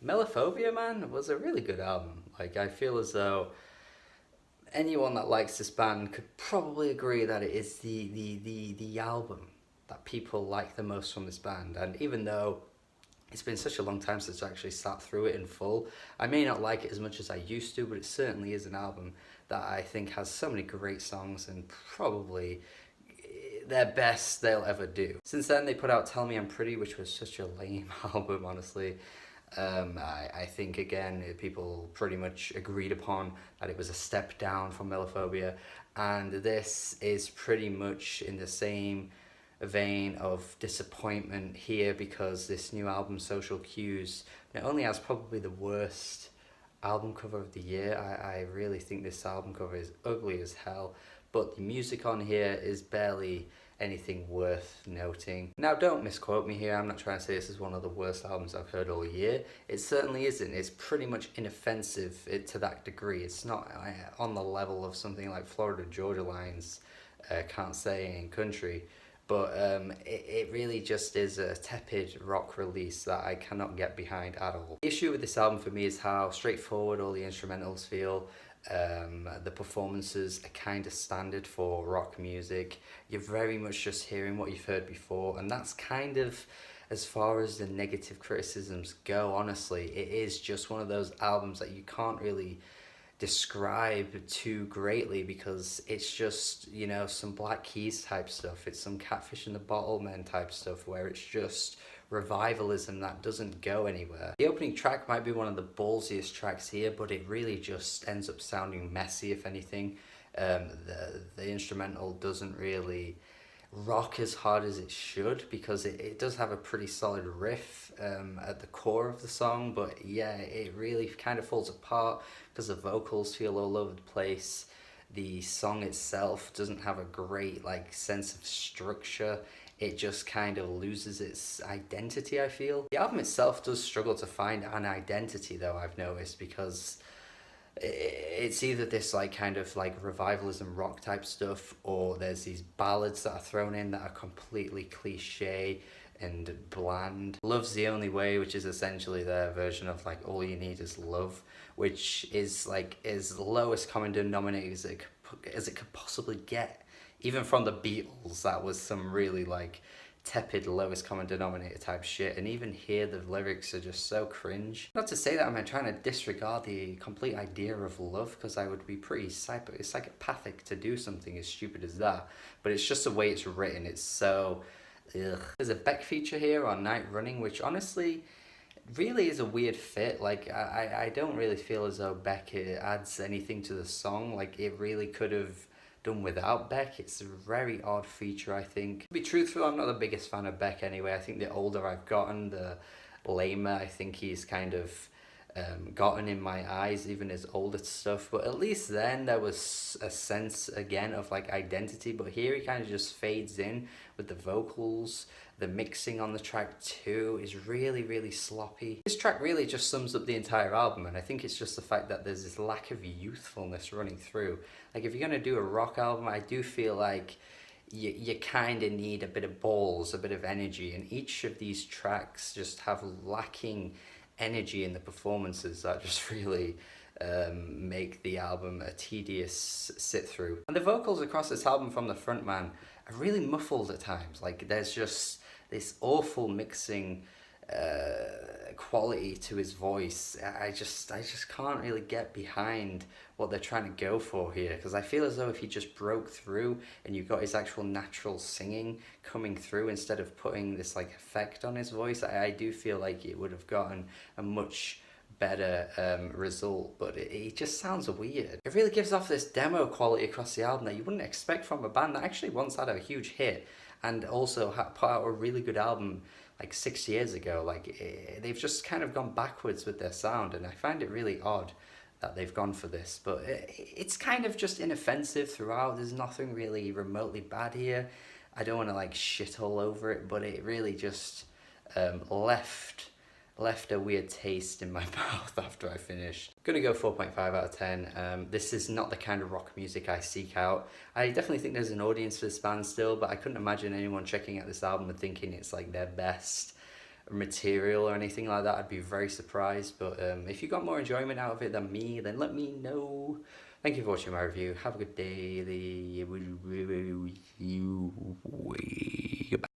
Melophobia, man, was a really good album. Like, I feel as though anyone that likes this band could probably agree that it is the album that people like the most from this band. And even though it's been such a long time since I actually sat through it in full, I may not like it as much as I used to, but it certainly is an album that I think has so many great songs and probably their best they'll ever do. Since then, they put out Tell Me I'm Pretty, which was such a lame album, honestly. I think, again, people pretty much agreed upon that it was a step down from Melophobia, and this is pretty much in the same vein of disappointment here, because this new album, Social Cues, not only has probably the worst album cover of the year. I really think this album cover is ugly as hell, but the music on here is barely anything worth noting. Now, don't misquote me here, I'm not trying to say this is one of the worst albums I've heard all year. It certainly isn't. It's pretty much inoffensive to that degree. It's not on the level of something like Florida Georgia Line's Can't Say in Country, but it really just is a tepid rock release that I cannot get behind at all. The issue with this album for me is how straightforward all the instrumentals feel. The performances are kind of standard for rock music. You're very much just hearing what you've heard before, and that's kind of as far as the negative criticisms go. Honestly, it is just one of those albums that you can't really describe too greatly, because it's just, you know, some Black Keys type stuff. It's some Catfish in the Bottle Men type stuff where it's just revivalism that doesn't go anywhere. The opening track might be one of the ballsiest tracks here, but it really just ends up sounding messy, if anything. The instrumental doesn't really rock as hard as it should, because it does have a pretty solid riff at the core of the song, but yeah, it really kind of falls apart because the vocals feel all over the place. The song itself doesn't have a great sense of structure. It just kind of loses its identity, I feel. The album itself does struggle to find an identity, though, I've noticed, because it's either this kind of revivalism rock type stuff, or there's these ballads that are thrown in that are completely cliche and bland. Love's the Only Way, which is essentially their version of All You Need Is Love, which is as lowest common denominator as it could possibly get. Even from the Beatles, that was some really tepid lowest common denominator type shit, and even here the lyrics are just so cringe. Not to say that I'm trying to disregard the complete idea of love, because I would be pretty psychopathic to do something as stupid as that, but it's just the way it's written. It's so ugh. There's a Beck feature here on Night Running, which honestly really is a weird fit. I don't really feel as though Beck adds anything to the song. It really could have done without Beck. It's a very odd feature, I think. To be truthful, I'm not the biggest fan of Beck anyway. I think the older I've gotten, the lamer I think he's kind of gotten in my eyes, even his older stuff. But at least then there was a sense again of identity, but here he kind of just fades in with the vocals. The mixing on the track too is really, really sloppy. This track really just sums up the entire album, and I think it's just the fact that there's this lack of youthfulness running through. If you're gonna do a rock album, I do feel you kind of need a bit of balls, a bit of energy, and each of these tracks just have lacking energy in the performances that just really make the album a tedious sit through. And the vocals across this album from the frontman are really muffled at times. There's just this awful mixing quality to his voice. I just can't really get behind what they're trying to go for here, because I feel as though if he just broke through and you got his actual natural singing coming through instead of putting this effect on his voice, I do feel it would have gotten a much better result, but it just sounds weird. It really gives off this demo quality across the album that you wouldn't expect from a band that actually once had a huge hit and also put out a really good album 6 years ago. They've just kind of gone backwards with their sound, and I find it really odd that they've gone for this, but it's kind of just inoffensive throughout. There's nothing really remotely bad here. I don't want to shit all over it, but it really just left a weird taste in my mouth after I finished. I'm gonna go 4.5 out of 10. This is not the kind of rock music I seek out. I definitely think there's an audience for this band still, but I couldn't imagine anyone checking out this album and thinking it's their best material or anything like that. I'd be very surprised. But if you got more enjoyment out of it than me, then let me know. Thank you for watching my review. Have a good day.